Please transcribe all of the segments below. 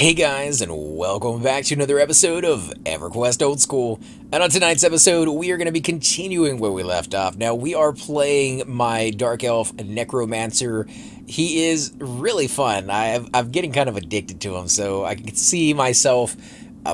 Hey guys, and welcome back to another episode of Everquest Old School. And on tonight's episode, we are going to be continuing where we left off. Now, we are playing my Dark Elf Necromancer. He is really fun. I'm getting kind of addicted to him, so I can see myself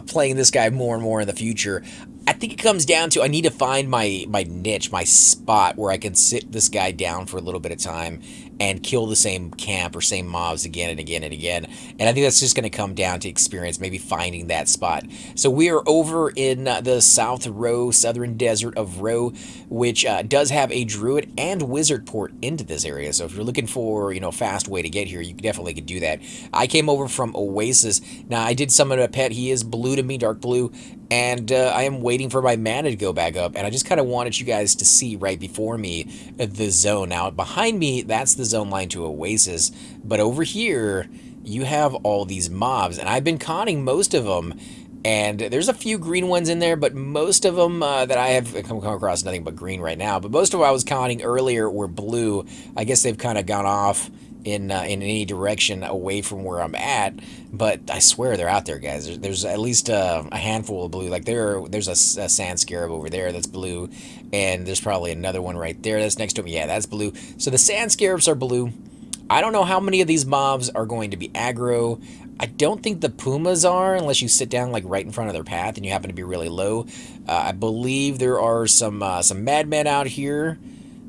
playing this guy more and more in the future. I think it comes down to I need to find my niche, my spot where I can sit this guy down for a little bit of time and kill the same camp or same mobs again and again and again. And I think that's just going to come down to experience, maybe finding that spot. So we are over in the southern desert of Row, which does have a druid and wizard port into this area. So if you're looking for, a fast way to get here, you definitely could do that. I came over from Oasis. Now, I did summon a pet. He is blue to me, dark blue. And I am waiting for my mana to go back up, and I just kind of wanted you guys to see right before me the zone. Now, behind me, that's the zone line to Oasis, but over here, you have all these mobs, and I've been conning most of them, and there's a few green ones in there, but most of them that I have come across, nothing but green right now, but most of what I was conning earlier were blue. I guess they've kind of gone off in any direction away from where I'm at, but I swear they're out there, guys. There's at least a handful of blue. Like there's a sand scarab over there that's blue, and there's probably another one right there that's next to me. Yeah, that's blue. So the sand scarabs are blue. I don't know how many of these mobs are going to be aggro. I don't think the pumas are, unless you sit down like right in front of their path and you happen to be really low. I believe there are some madmen out here.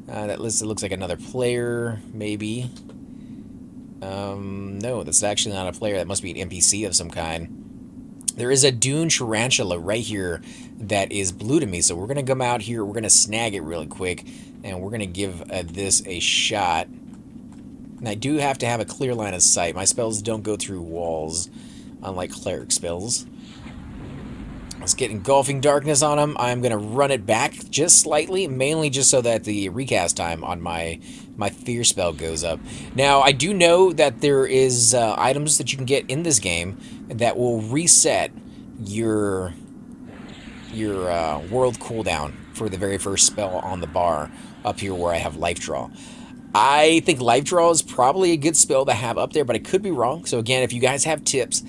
That looks like another player, maybe. No, that's actually not a player. That must be an NPC of some kind. There is a dune tarantula right here that is blue to me, so we're going to come out here, we're going to snag it really quick, and we're going to give this a shot. And I do have to have a clear line of sight. My spells don't go through walls, unlike cleric spells. Let's get engulfing darkness on him. I'm going to run it back just slightly, mainly just so that the recast time on my fear spell goes up. Now, I do know that there is items that you can get in this game that will reset your world cooldown for the very first spell on the bar up here where I have life draw. I think life draw is probably a good spell to have up there, but I could be wrong. So again, if you guys have tips,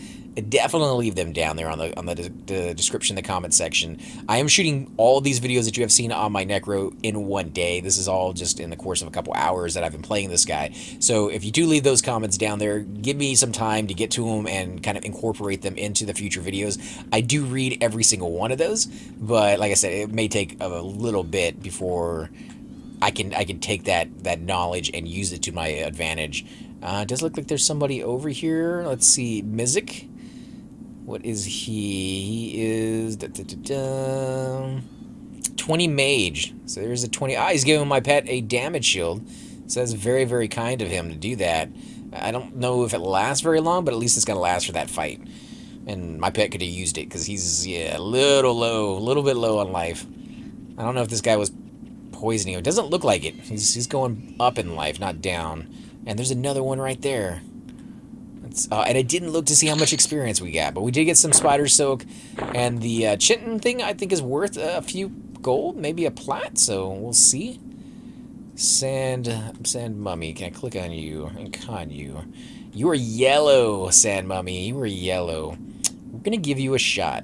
definitely leave them down there on the description, the comment section. I am shooting all these videos that you have seen on my Necro in one day. This is all just in the course of a couple hours that I've been playing this guy. So if you do leave those comments down there, give me some time to get to them and kind of incorporate them into the future videos. I do read every single one of those, but like I said, it may take a little bit before I can take that knowledge and use it to my advantage. It does look like there's somebody over here. Let's see, Mizik. What is he? He is 20 mage. So there's a 20. He's giving my pet a damage shield. So that's very, very kind of him to do that. I don't know if it lasts very long, but at least it's gonna last for that fight. And my pet could have used it because he's a little bit low on life. I don't know if this guy was poisoning him. It doesn't look like it. He's going up in life, not down. And there's another one right there. And I didn't look to see how much experience we got, but we did get some spider soak, and the Chinton thing I think is worth a few gold, maybe a plat, so we'll see. Sand mummy, can I click on you and con you? You are yellow, sand mummy, you are yellow. We're gonna give you a shot.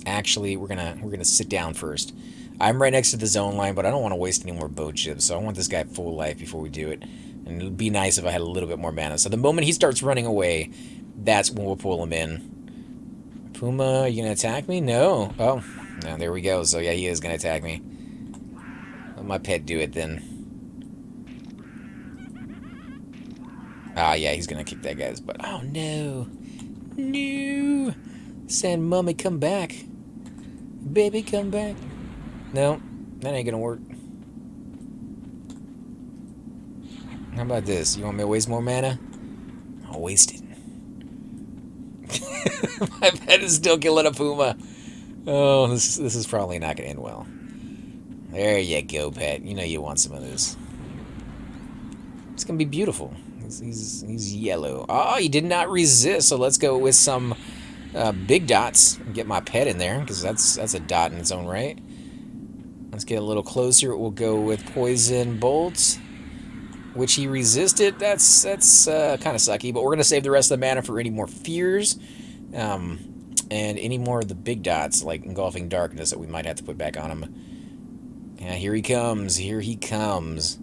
Actually, we're gonna sit down first. I'm right next to the zone line, but I don't want to waste any more bow chips, so I want this guy full life before we do it. And it would be nice if I had a little bit more mana. So the moment he starts running away, that's when we'll pull him in. Puma, are you going to attack me? No. Oh, no, there we go. So yeah, he is going to attack me. Let my pet do it then. Ah, yeah, he's going to kick that guy's butt. Oh, no. No. Sand mummy, come back. Baby, come back. No, that ain't going to work. How about this? You want me to waste more mana? I'll waste it. My pet is still killing a puma. Oh, this is probably not going to end well. There you go, pet. You know you want some of this. It's going to be beautiful. He's yellow. Oh, he did not resist, so let's go with some big dots and get my pet in there, because that's a dot in its own right. Let's get a little closer. We'll go with poison bolts. which he resisted. That's kind of sucky, but we're going to save the rest of the mana for any more fears. And any more of the big dots, like Engulfing Darkness, that we might have to put back on him. Yeah, here he comes. Here he comes.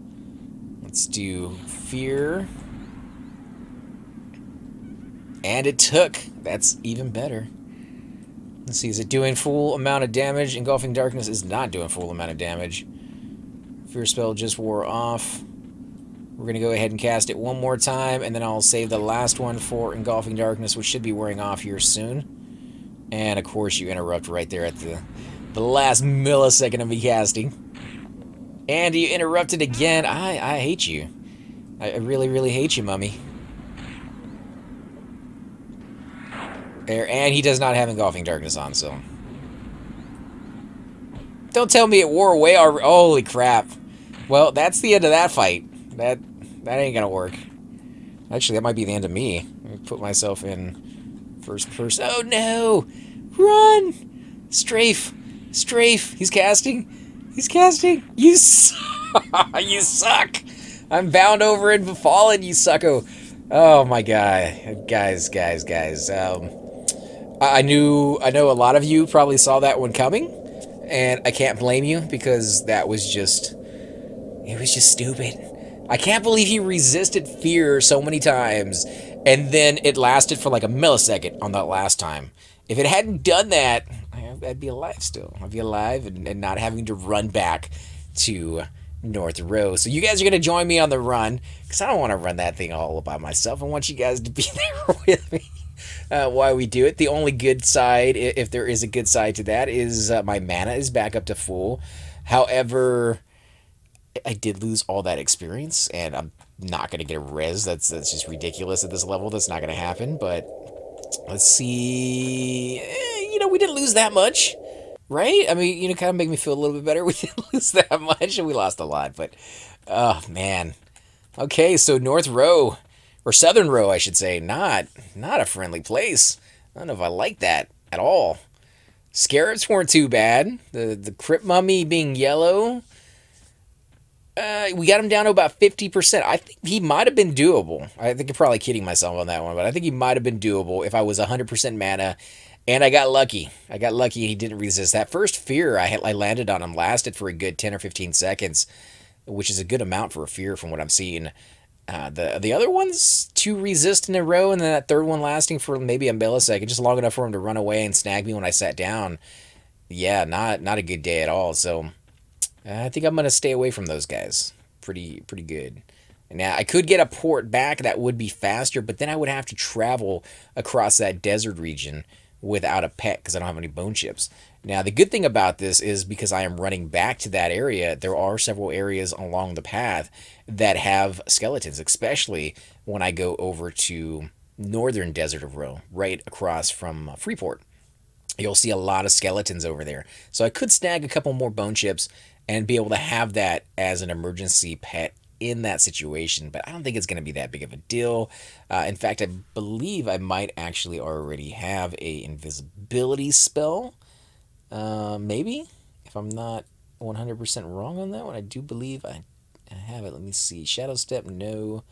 Let's do Fear. And it took. That's even better. Let's see, is it doing full amount of damage? Engulfing Darkness is not doing full amount of damage. Fear spell just wore off. We're going to go ahead and cast it one more time, and then I'll save the last one for Engulfing Darkness, which should be wearing off here soon. And, of course, you interrupt right there at the last millisecond of me casting. And you interrupted again. I hate you. I really, really hate you, Mummy. There, and he does not have Engulfing Darkness on, so... Don't tell me it wore away our... Holy crap. Well, that's the end of that fight. That ain't gonna work. Actually, that might be the end of me. Let me put myself in first person. Oh no! Run! Strafe! Strafe! He's casting! He's casting! You you suck! I'm bound over and befallen, you sucko! Oh my god. Guys. I know a lot of you probably saw that one coming, and I can't blame you because that was just... It was just stupid. I can't believe he resisted Fear so many times, and then it lasted for like a millisecond on that last time. If it hadn't done that, I'd be alive still. I'd be alive and not having to run back to North Row. So you guys are going to join me on the run, because I don't want to run that thing all by myself. I want you guys to be there with me while we do it. The only good side, if there is a good side to that, is my mana is back up to full. However... I did lose all that experience, and I'm not going to get a res. That's just ridiculous at this level. That's not going to happen, but let's see. You know, we didn't lose that much, right? I mean, you know, kind of make me feel a little bit better. We didn't lose that much, and we lost a lot, but, oh, man. Okay, so North Row, or Southern Row, I should say, not a friendly place. I don't know if I like that at all. Scarabs weren't too bad. The Crypt Mummy being yellow... we got him down to about 50%. I think he might have been doable. I think I'm probably kidding myself on that one, but I think he might have been doable if I was 100% mana, and I got lucky. I got lucky and he didn't resist. That first Fear I landed on him lasted for a good 10 or 15 seconds, which is a good amount for a Fear from what I'm seeing. The other ones, 2 resist in a row, and then that third one lasting for maybe a millisecond, just long enough for him to run away and snag me when I sat down. Yeah, not a good day at all, so... I think I'm going to stay away from those guys. Pretty good. Now, I could get a port back. That would be faster, but then I would have to travel across that desert region without a pet because I don't have any bone chips. Now, the good thing about this is because I am running back to that area, there are several areas along the path that have skeletons, especially when I go over to northern Desert of Row, right across from Freeport. You'll see a lot of skeletons over there. So I could snag a couple more bone chips and be able to have that as an emergency pet in that situation, but I don't think it's going to be that big of a deal. In fact, I believe I might actually already have a invisibility spell, maybe, if I'm not 100% wrong on that one. I do believe I have it. Let me see. Shadow Step, no.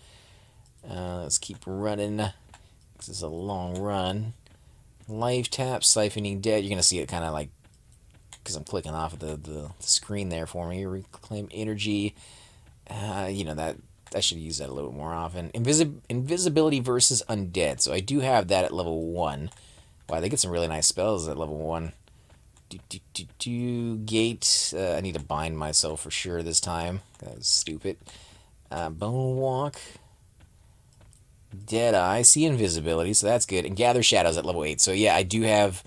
Let's keep running. This is a long run. Life Tap, Siphoning Dead. You're going to see it kind of like, because I'm clicking off of the screen there for me. Reclaim Energy. You know, that I should use that a little more often. Invisibility versus Undead. So I do have that at level 1. Wow, they get some really nice spells at level 1. Gate. I need to bind myself for sure this time. That was stupid. Bone Walk. Deadeye. See Invisibility, so that's good. And Gather Shadows at level 8. So yeah, I do have...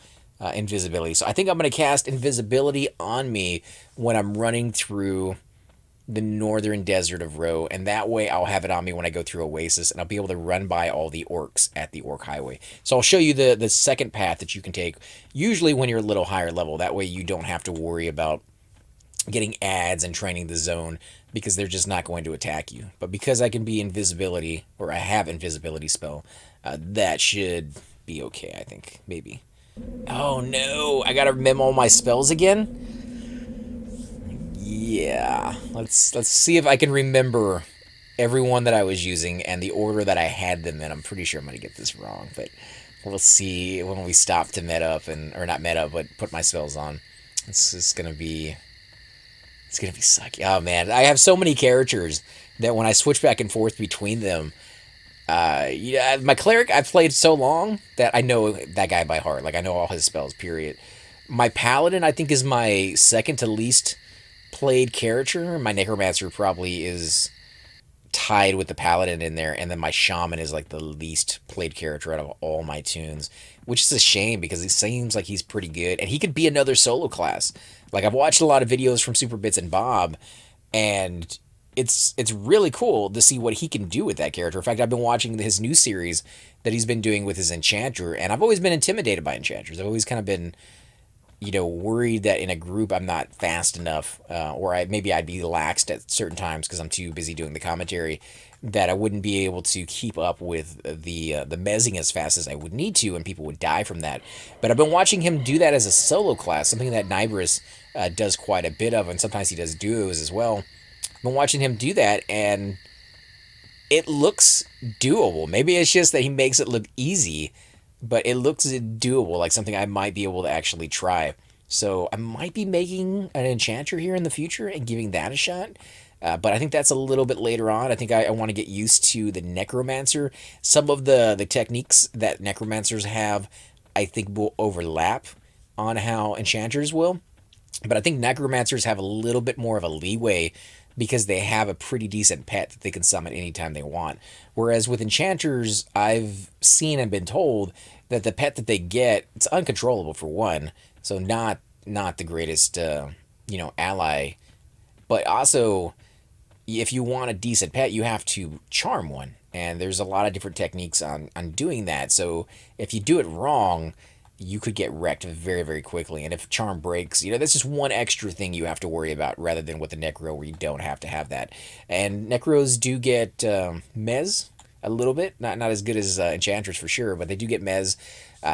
invisibility. So I think I'm going to cast invisibility on me when I'm running through the northern Desert of Row, and that way I'll have it on me when I go through Oasis, and I'll be able to run by all the orcs at the Orc Highway. So I'll show you the second path that you can take, usually when you're a little higher level. That way you don't have to worry about getting ads and training the zone, because they're just not going to attack you. But because I can be invisibility, or I have invisibility spell, that should be okay, I think. Maybe. Oh no, I gotta memo my spells again? Yeah, let's see if I can remember everyone that I was using and the order that I had them in. I'm pretty sure I'm going to get this wrong, but we'll see when we stop to met up or not met up, but put my spells on. It's just going to be... It's going to be sucky. Oh, man. I have so many characters that when I switch back and forth between them, yeah, my cleric, I've played so long that I know that guy by heart. Like, I know all his spells, period. My paladin, I think, is my second to least played character. My necromancer probably is tied with the paladin in there, and then my shaman is like the least played character out of all my tunes, which is a shame because it seems like he's pretty good, and he could be another solo class. Like, I've watched a lot of videos from Super Bits and Bob, and it's really cool to see what he can do with that character. In fact, I've been watching his new series that he's been doing with his enchanter, and I've always been intimidated by enchanters. I've always kind of been, you know, worried that in a group I'm not fast enough, or maybe I'd be laxed at certain times because I'm too busy doing the commentary, that I wouldn't be able to keep up with the mezzing as fast as I would need to, and people would die from that. But I've been watching him do that as a solo class, something that Nibris does quite a bit of, and sometimes he does duos as well. I've been watching him do that, and it looks doable. Maybe it's just that he makes it look easy, but it looks doable, like something I might be able to actually try. So I might be making an enchanter here in the future and giving that a shot. But I think that's a little bit later on. I think I want to get used to the necromancer. Some of the techniques that necromancers have, I think, will overlap on how enchanters will. But I think necromancers have a little bit more of a leeway because they have a pretty decent pet that they can summon anytime they want. Whereas with enchanters, I've seen and been told that the pet that they get, it's uncontrollable for one, so not the greatest, you know, ally. But also, if you want a decent pet, you have to charm one, and there's a lot of different techniques on doing that. So if you do it wrong, you could get wrecked very, very quickly. And if charm breaks, you know, that's just one extra thing you have to worry about rather than with the Necro where you don't have to have that. And Necros do get mez a little bit. Not as good as enchanters for sure, but they do get mez.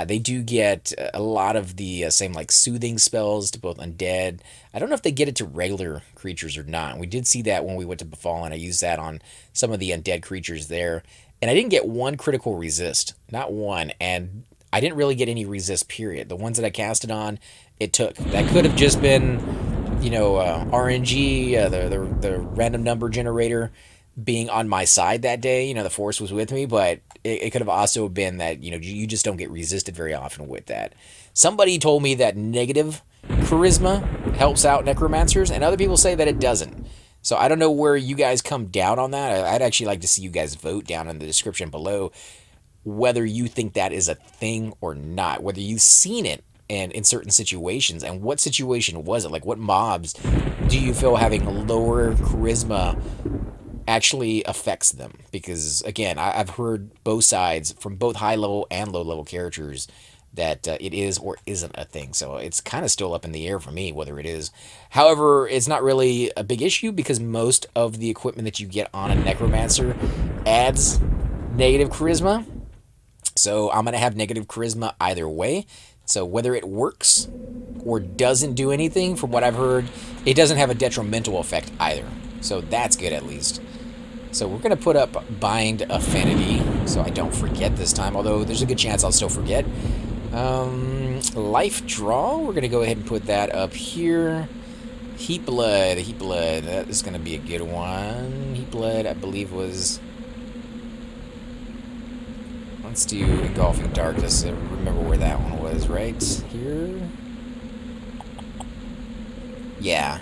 They do get a lot of the same like soothing spells to both undead. I don't know if they get it to regular creatures or not. We did see that when we went to Befallen. I used that on some of the undead creatures there. And I didn't get one critical resist. Not one. And I didn't really get any resist, period. The ones that I casted on, it took. That could have just been, you know, RNG, the random number generator being on my side that day. You know, the force was with me, but it could have also been that, you know, you just don't get resisted very often with that. Somebody told me that negative charisma helps out necromancers, and other people say that it doesn't. So I don't know where you guys come down on that. I'd actually like to see you guys vote down in the description below whether you think that is a thing or not, whether you've seen it and in certain situations, and what situation was it? Like, what mobs do you feel having lower charisma actually affects them? Because, again, I've heard both sides from both high-level and low-level characters that it is or isn't a thing. So it's kind of still up in the air for me whether it is. However, it's not really a big issue because most of the equipment that you get on a necromancer adds negative charisma. So I'm going to have negative charisma either way. So whether it works or doesn't do anything, from what I've heard, it doesn't have a detrimental effect either. So that's good at least. So we're going to put up Bind Affinity so I don't forget this time, although there's a good chance I'll still forget. Life Draw, we're going to go ahead and put that up here. Heat Blood, that is going to be a good one. Heat Blood, I believe, was... Let's do Engulfing Darkness. I remember where that one was, right? Here? Yeah.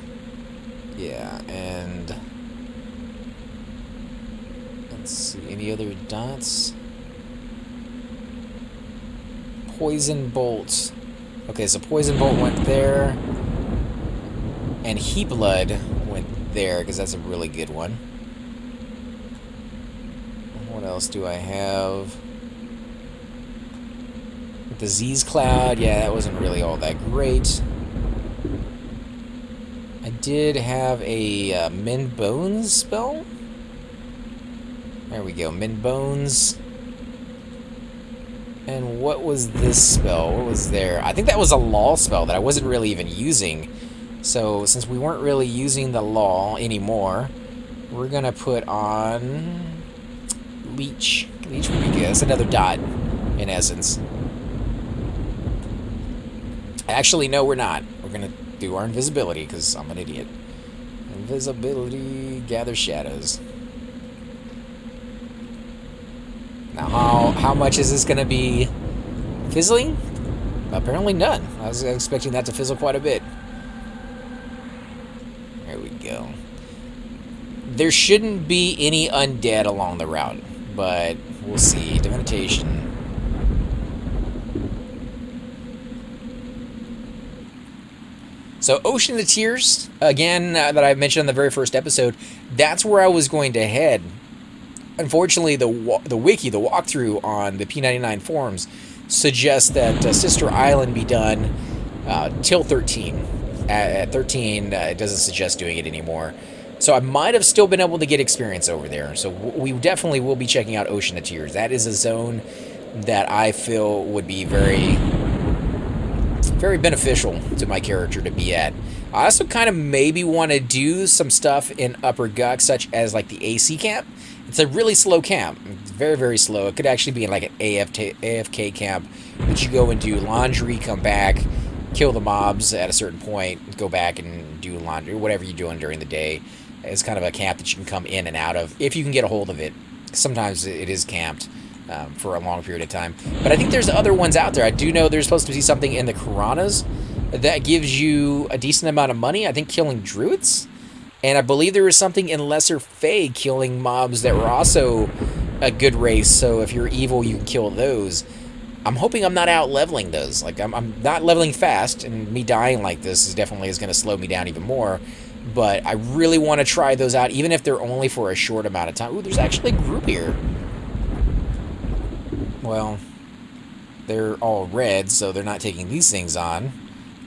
Yeah, and... Let's see, any other dots? Poison Bolt. Okay, so Poison Bolt went there. And Heat Blood went there, because that's a really good one. What else do I have? Disease Cloud, yeah, that wasn't really all that great. I did have a Mend Bones spell. There we go, Mend Bones. And what was this spell? What was there? I think that was a law spell that I wasn't really even using. So, since we weren't really using the law anymore, we're going to put on Leech. Leech would be good. That's another dot, in essence. Actually, no, we're not. We're going to do our invisibility, because I'm an idiot. Invisibility, gather shadows. Now, how much is this going to be fizzling? Apparently none. I was expecting that to fizzle quite a bit. There we go. There shouldn't be any undead along the route, but we'll see. Divination. So, Ocean of Tears, again, that I mentioned in the very first episode, that's where I was going to head. Unfortunately, the wiki, the walkthrough on the p99 forums, suggests that Sister Island be done till 13. At 13, it doesn't suggest doing it anymore. So I might have still been able to get experience over there. So we definitely will be checking out Ocean of Tears. That is a zone that I feel would be very, very beneficial to my character to be at. I also kind of maybe want to do some stuff in Upper Guck, such as like the AC camp. It's a really slow camp. It's very, very slow. It could actually be like an AFK camp that you go and do laundry, come back, kill the mobs at a certain point, go back and do laundry, whatever you're doing during the day. It's kind of a camp that you can come in and out of if you can get a hold of it. Sometimes it is camped for a long period of time. But I think there's other ones out there. I do know there's supposed to be something in the Karanas that gives you a decent amount of money. I think killing druids. And I believe there was something in Lesser Fae killing mobs that were also a good race. So if you're evil, you can kill those. I'm hoping I'm not out leveling those. Like I'm not leveling fast, and me dying like this is definitely going to slow me down even more. But I really want to try those out, even if they're only for a short amount of time. Ooh, there's actually a group here. Well, they're all red, so they're not taking these things on.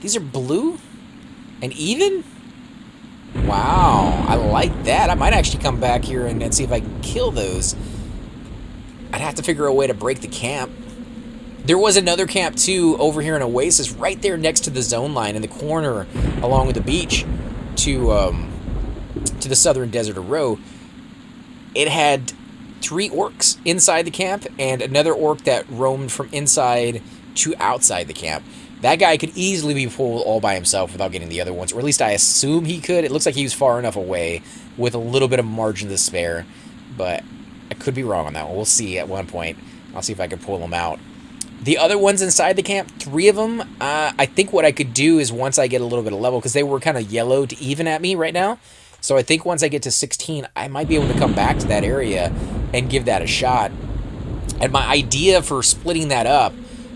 These are blue and even. Wow, I like that. I might actually come back here and see if I can kill those. I'd have to figure a way to break the camp. There was another camp, too, over here in Oasis, right there next to the zone line in the corner along with the beach to the southern desert of Roe. It had 3 orcs inside the camp and another orc that roamed from inside to outside the camp. That guy could easily be pulled all by himself without getting the other ones, or at least I assume he could. It looks like he was far enough away with a little bit of margin to spare, but I could be wrong on that one. We'll see at one point. I'll see if I can pull them out. The other ones inside the camp, 3 of them, I think what I could do is once I get a little bit of level, because they were kind of yellow to even at me right now, so I think once I get to 16, I might be able to come back to that area and give that a shot. And my idea for splitting that up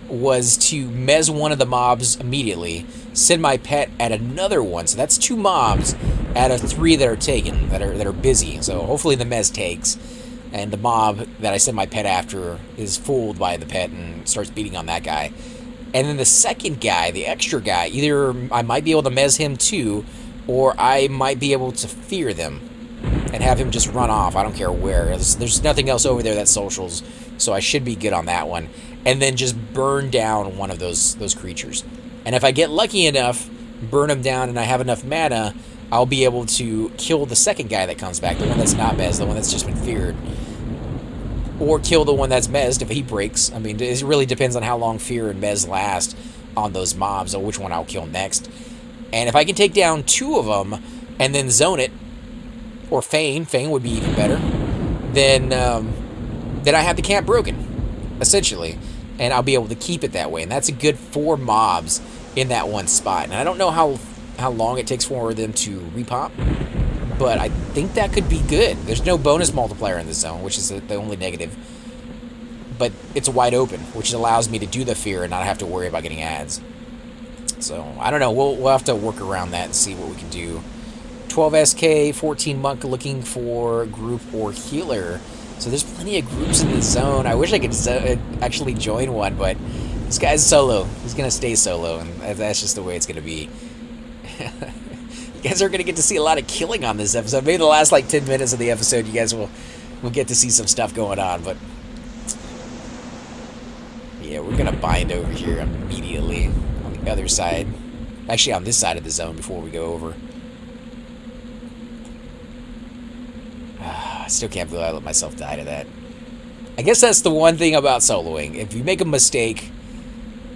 was to mez one of the mobs immediately, send my pet at another one. So that's 2 mobs out of 3 that are taken, that are busy. So hopefully the mez takes, and the mob that I send my pet after is fooled by the pet and starts beating on that guy. And then the second guy, the extra guy, either I might be able to mez him too, or I might be able to fear them and have him just run off. I don't care where. There's nothing else over there that socials, so I should be good on that one. And then just burn down one of those creatures. And if I get lucky enough, burn them down, and I have enough mana, I'll be able to kill the second guy that comes back, the one that's not mezzed, the one that's just been feared. Or kill the one that's mezzed if he breaks. I mean, it really depends on how long fear and mez last on those mobs, or which one I'll kill next. And if I can take down 2 of them, and then zone it, or feign would be even better, then I have the camp broken, essentially. And I'll be able to keep it that way. And that's a good 4 mobs in that one spot. And I don't know how long it takes for them to repop, but I think that could be good. There's no bonus multiplier in this zone, which is the only negative. But it's wide open, which allows me to do the fear and not have to worry about getting ads. So, I don't know. We'll have to work around that and see what we can do. 12 SK, 14 Monk looking for group or healer. So there's plenty of groups in the zone. I wish I could actually join one, but this guy's solo. He's going to stay solo, and that's just the way it's going to be. You guys are going to get to see a lot of killing on this episode. Maybe the last, like, 10 minutes of the episode, you guys will get to see some stuff going on, but yeah, we're going to bind over here immediately on the other side. Actually, on this side of the zone before we go over. still can't believe I let myself die to that. I guess that's the one thing about soloing. If you make a mistake,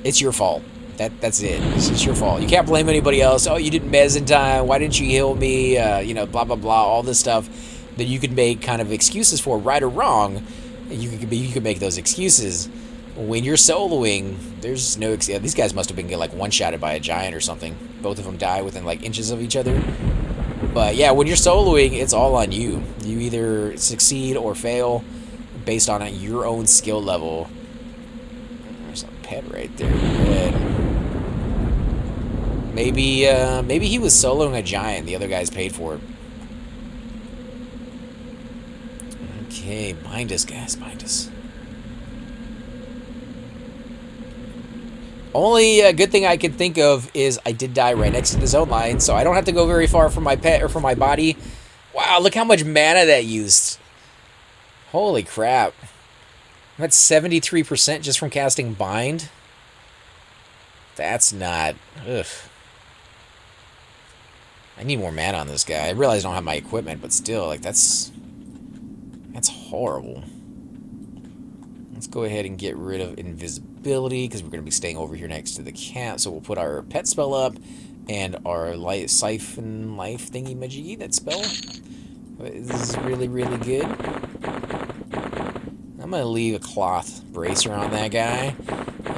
it's your fault. That's it. It's your fault. You can't blame anybody else. Oh, you didn't mez in time. Why didn't you heal me? You know, blah, blah, blah. All this stuff that you could make kind of excuses for, right or wrong. You could make those excuses. When you're soloing, there's no... These guys must have been like one-shotted by a giant or something. Both of them die within like inches of each other. But yeah, when you're soloing, it's all on you. You either succeed or fail based on your own skill level. There's a pet right there. Red. Maybe he was soloing a giant. The other guys paid for it. Okay, bind us, guys. Bind us. Only good thing I can think of is I did die right next to the zone line, so I don't have to go very far from my pet or from my body. Wow, look how much mana that used. Holy crap. I'm at 73% just from casting Bind. That's not... Ugh. I need more mana on this guy. I realize I don't have my equipment, but still, like, that's horrible. Let's go ahead and get rid of invisibility, because we're going to be staying over here next to the camp. So we'll put our pet spell up, and our siphon life thingy-majiggy, that spell. This is really, really good. I'm going to leave a cloth bracer on that guy,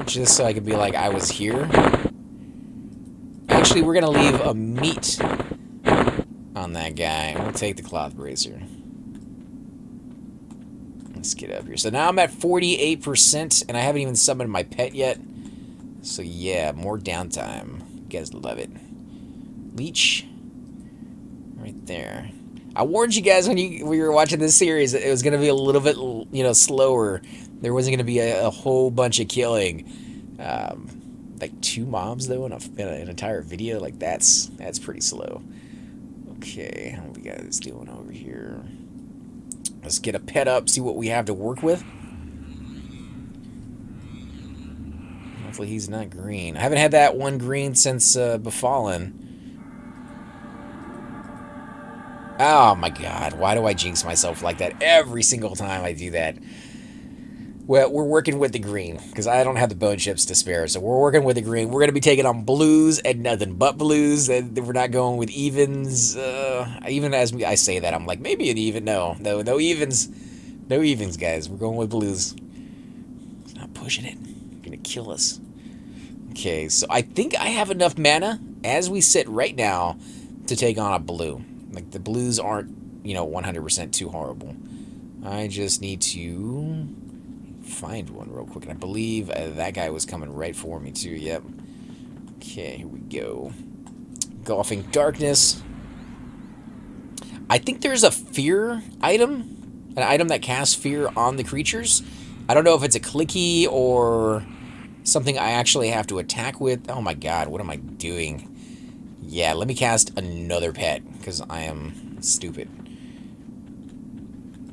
just so I can be like, I was here. Actually, we're going to leave a meat on that guy. We'll take the cloth bracer. Let's get up here. So now I'm at 48%, and I haven't even summoned my pet yet. So yeah, more downtime. You guys love it. Leech. Right there. I warned you guys when you were watching this series that it was going to be a little bit, you know, slower. There wasn't going to be a whole bunch of killing. Like 2 mobs, though, in an entire video. Like, that's pretty slow. Okay, how we got this doing over here? Let's get a pet up, see what we have to work with. Hopefully he's not green. I haven't had that one green since Befallen. Oh my god, why do I jinx myself like that every single time I do that? Well, we're working with the green, because I don't have the bone chips to spare, so we're working with the green. We're going to be taking on blues and nothing but blues, and we're not going with evens. Even as I say that, I'm like, maybe an even. No evens. No evens, guys. We're going with blues. It's not pushing it. It's going to kill us. Okay, so I think I have enough mana, as we sit right now, to take on a blue. Like, the blues aren't, you know, 100% too horrible. I just need to find one real quick, and I believe that guy was coming right for me too. Yep. Okay, here we go. Engulfing Darkness. I think there's a fear item, an item that casts fear on the creatures. I don't know if it's a clicky or something I actually have to attack with. Oh my god, what am I doing? Yeah, let me cast another pet, because I am stupid.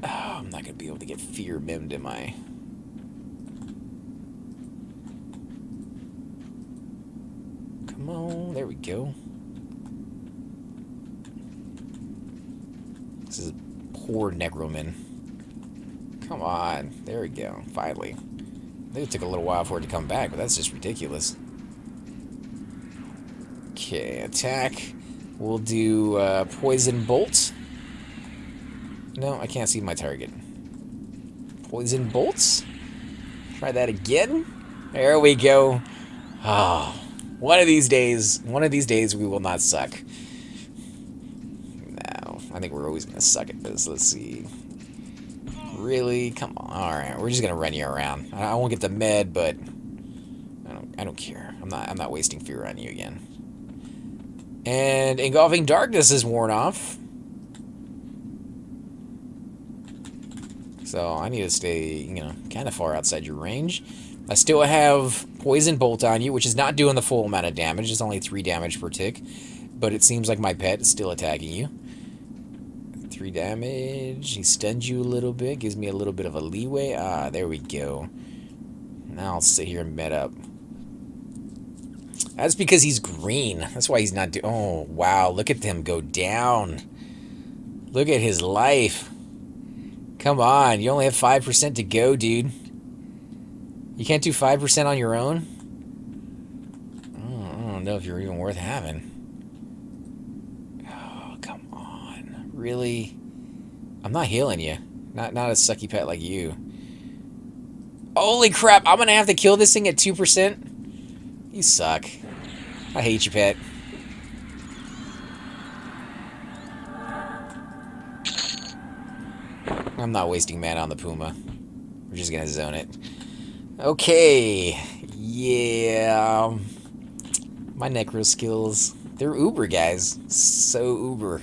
Oh, I'm not going to be able to get fear mimmed, am I? Come on, there we go. This is poor Necroman. Come on, there we go, finally. I think it took a little while for it to come back, but that's just ridiculous. Okay, attack. We'll do Poison Bolt. No, I can't see my target. Poison Bolts. Try that again. There we go. Oh, one of these days we will not suck. No, I think we're always gonna suck at this. Let's see. Really? Come on. All right, we're just gonna run you around. I won't get the med, but I don't care. I'm not wasting fear on you again. And Engulfing Darkness is worn off. So I need to stay, you know, kind of far outside your range. I still have Poison Bolt on you, which is not doing the full amount of damage. It's only 3 damage per tick. But it seems like my pet is still attacking you. 3 damage. He stuns you a little bit. Gives me a little bit of a leeway. Ah, there we go. Now I'll sit here and med up. That's because he's green. That's why he's not doing... Oh, wow. Look at him go down. Look at his life. Come on, you only have 5% to go, dude. You can't do 5% on your own? I don't know if you're even worth having. Oh, come on. Really? I'm not healing you. Not a sucky pet like you. Holy crap, I'm gonna have to kill this thing at 2%? You suck. I hate you, pet. I'm not wasting mana on the Puma. We're just gonna zone it. Okay. Yeah. My Necro skills. They're uber, guys. So uber.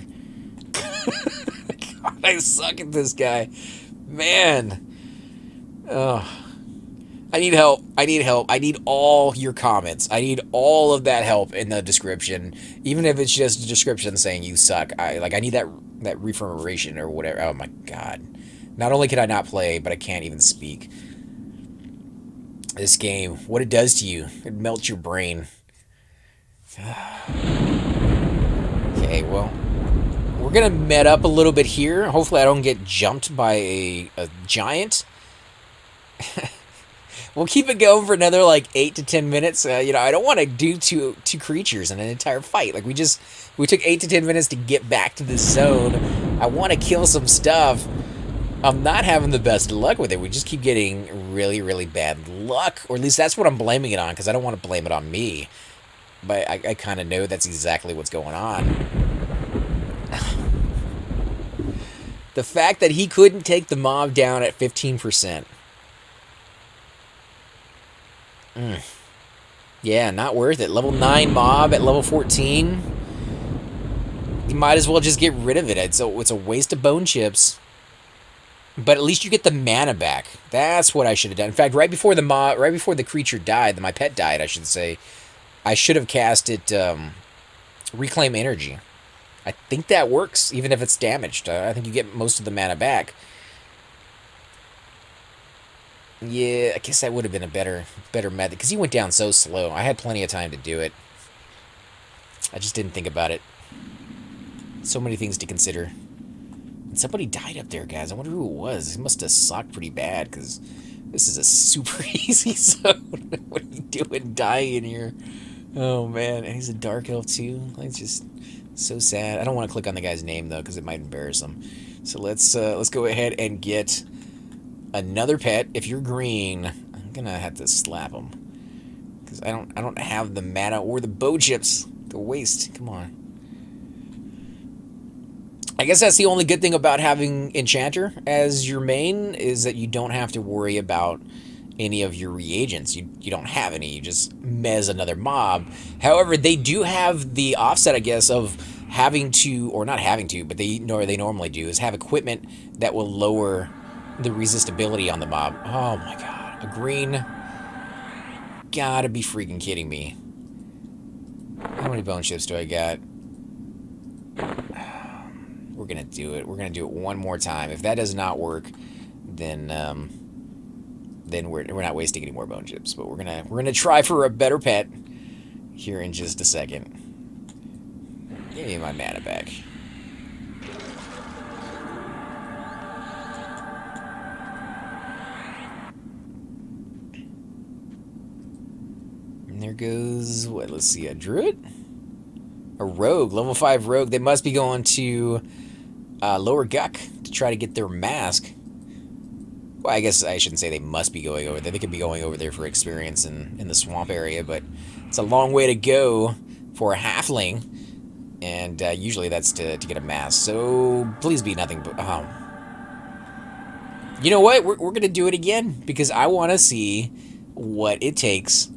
God, I suck at this guy. Man. Ugh. I need help. I need help. I need all your comments. I need all of that help in the description. Even if it's just a description saying you suck. I need that reformation or whatever. Oh my god. Not only can I not play, but I can't even speak. This game, what it does to you. It melts your brain. Okay, well, we're gonna met up a little bit here. Hopefully I don't get jumped by a giant. We'll keep it going for another, like, 8 to 10 minutes. You know, I don't want to do two creatures in an entire fight. Like, we took 8 to 10 minutes to get back to this zone. I want to kill some stuff. I'm not having the best luck with it. We just keep getting really, really bad luck. Or at least that's what I'm blaming it on, because I don't want to blame it on me. But I kind of know that's exactly what's going on. The fact that he couldn't take the mob down at 15%. Yeah, not worth it. Level 9 mob at level 14. You might as well just get rid of it. It's a waste of bone chips. But at least you get the mana back. That's what I should have done. In fact, right before the creature died, my pet died, I should say, I should have casted Reclaim Energy. I think that works, even if it's damaged. I think you get most of the mana back. Yeah, I guess that would have been a better method, because he went down so slow. I had plenty of time to do it. I just didn't think about it. So many things to consider. And somebody died up there, guys. I wonder who it was. He must have sucked pretty bad, because this is a super easy zone. What are you doing dying in here? Oh, man. And he's a dark elf, too. It's just so sad. I don't want to click on the guy's name, though, because it might embarrass him. So let's go ahead and get another pet. If you're green, I'm gonna have to slap him, because I don't have the mana or the bow chips to waste. Come on. I guess that's the only good thing about having Enchanter as your main, is that you don't have to worry about any of your reagents. You don't have any. You just mez another mob. However, they do have the offset, I guess, of having to, or not having to, but they normally do, is have equipment that will lower the resistibility on the mob. Oh my god. A green. Gotta be freaking kidding me. How many bone chips do I got? We're gonna do it. We're gonna do it one more time. If that does not work, then we're not wasting any more bone chips. But we're gonna try for a better pet here in just a second. Give me my mana back. There goes, what, let's see, a druid? A rogue, level 5 rogue. They must be going to Lower Guck to try to get their mask. Well, I guess I shouldn't say they must be going over there. They could be going over there for experience in the swamp area, but it's a long way to go for a halfling, and usually that's to get a mask. So please be nothing but... You know what? We're going to do it again, because I want to see what it takes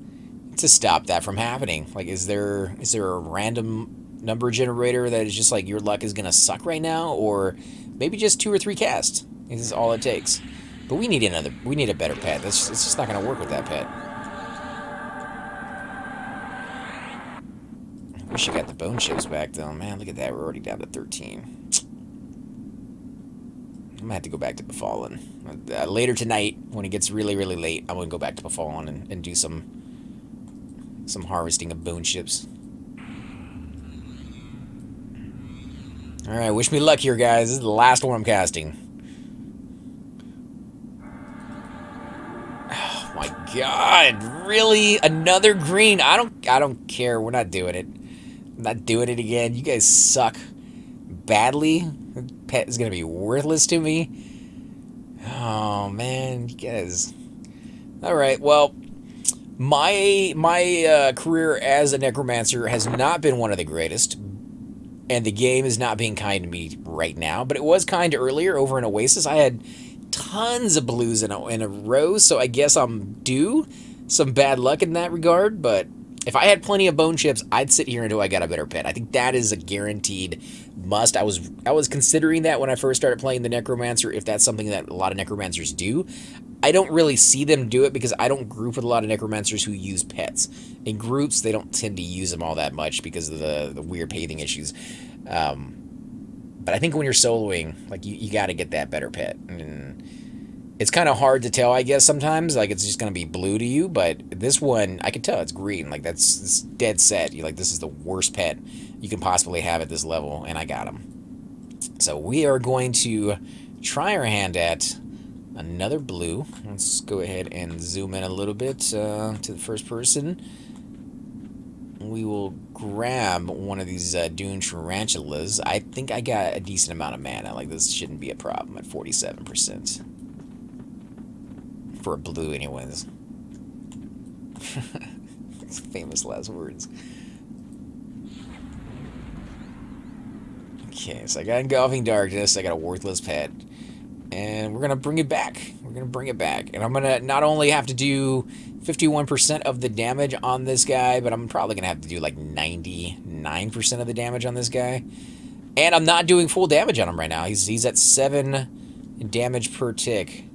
to stop that from happening. Like, is there a random number generator that is just like, your luck is gonna suck right now, or maybe just 2 or 3 casts? This is all it takes. But we need a better pet. It's just not gonna work with that pet. I wish I got the bone chips back though. Man, look at that. We're already down to 13. I'm gonna have to go back to Befallen. Later tonight, when it gets really, really late, I'm gonna go back to Befallen and do some harvesting of bone chips. Alright, wish me luck here, guys. This is the last one I'm casting. God, really? Another green? I don't care. We're not doing it. I'm not doing it again. You guys suck badly. Pet is gonna be worthless to me. Oh man, you guys. All right, well, my career as a necromancer has not been one of the greatest, and the game is not being kind to me right now. But it was kind earlier over in Oasis. I had tons of blues in a row, so I guess I'm due some bad luck in that regard. But if I had plenty of bone chips, I'd sit here until I got a better pet. I think that is a guaranteed must. I was considering that when I first started playing the necromancer, if that's something that a lot of necromancers do. I don't really see them do it because I don't group with a lot of necromancers who use pets. In groups, they don't tend to use them all that much because of the weird pathing issues. But I think when you're soloing, like, you got to get that better pet. And it's kind of hard to tell, I guess, sometimes. Like, it's just going to be blue to you. But this one, I can tell it's green. Like, it's dead set. You're like, this is the worst pet you can possibly have at this level. And I got him. So we are going to try our hand at another blue. Let's go ahead and zoom in a little bit to the first person. We will grab one of these dune tarantulas. I think I got a decent amount of mana. Like, this shouldn't be a problem at 47%. For a blue, anyways. Famous last words. Okay, so I got Engulfing Darkness. I got a worthless pet. And we're going to bring it back. We're going to bring it back. And I'm going to not only have to do 51% of the damage on this guy, but I'm probably going to have to do like 99% of the damage on this guy. And I'm not doing full damage on him right now. He's at 7 damage per tick.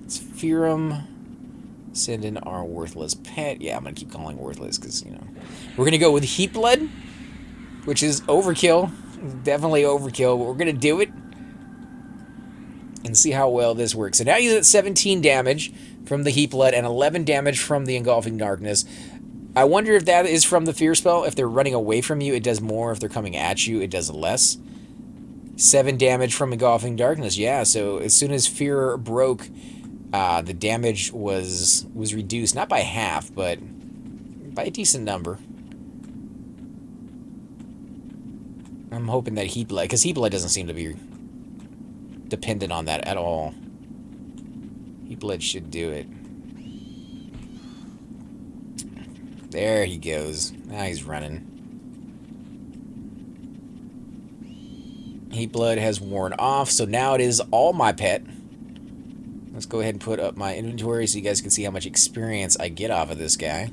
Let's fear him. Send in our worthless pet. Yeah, I'm going to keep calling worthless because, you know. We're going to go with Heat Blood, which is overkill. Definitely overkill, but we're going to do it and see how well this works. So now he's at 17 damage from the Heat Blood and 11 damage from the Engulfing Darkness. I wonder if that is from the Fear spell. If they're running away from you, it does more. If they're coming at you, it does less. 7 damage from Engulfing Darkness. Yeah, so as soon as Fear broke, the damage was reduced. Not by half, but by a decent number. I'm hoping that Heat Blood, because Heat Blood doesn't seem to be dependent on that at all. Heat Blood should do it. There he goes. Now he's running. Heat Blood has worn off, so now it is all my pet. Let's go ahead and put up my inventory so you guys can see how much experience I get off of this guy.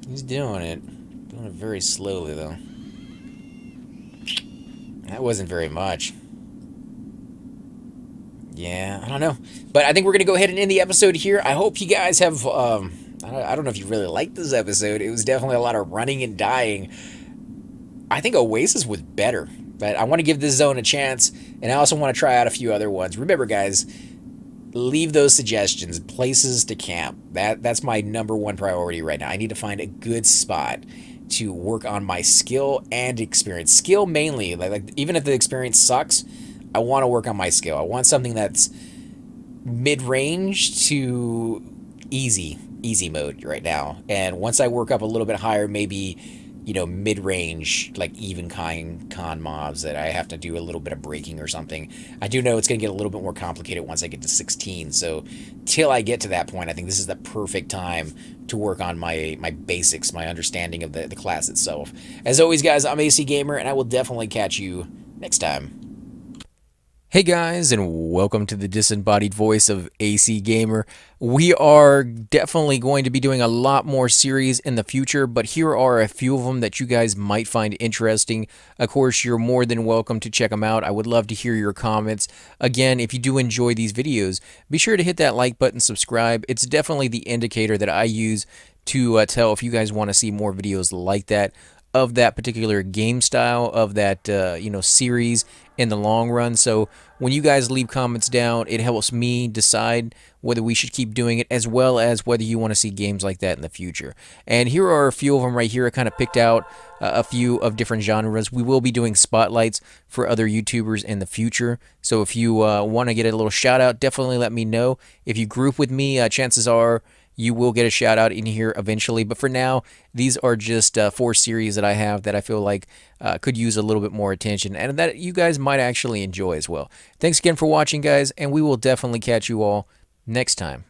He's doing it. Doing it very slowly, though. That wasn't very much. Yeah, I don't know. But I think we're going to go ahead and end the episode here. I hope you guys have... I don't know if you really liked this episode. It was definitely a lot of running and dying. I think Oasis was better. But I want to give this zone a chance. And I also want to try out a few other ones. Remember, guys... leave those suggestions, places to camp. That's my #1 priority right now. I need to find a good spot to work on my skill and experience. Skill mainly, like even if the experience sucks, I want to work on my skill. I want something that's mid-range to easy mode right now. And once I work up a little bit higher, maybe, you know, mid-range, like even con mobs that I have to do a little bit of breaking or something. I do know it's going to get a little bit more complicated once I get to 16, so till I get to that point, I think this is the perfect time to work on my basics, my understanding of the class itself. As always, guys, I'm AC Gamer, and I will definitely catch you next time. Hey guys, and welcome to the disembodied voice of AC Gamer. We are definitely going to be doing a lot more series in the future, but here are a few of them that you guys might find interesting. Of course, you're more than welcome to check them out. I would love to hear your comments. Again, if you do enjoy these videos, be sure to hit that like button, subscribe. It's definitely the indicator that I use to tell if you guys want to see more videos like that. of that particular game style, of that series in the long run. So when you guys leave comments down, it helps me decide whether we should keep doing it, as well as whether you want to see games like that in the future. And here are a few of them right here. I kind of picked out a few of different genres. We will be doing spotlights for other YouTubers in the future. So if you want to get a little shout out, definitely let me know. If you group with me, chances are you will get a shout out in here eventually. But for now, these are just 4 series that I have that I feel like could use a little bit more attention and that you guys might actually enjoy as well. Thanks again for watching, guys, and we will definitely catch you all next time.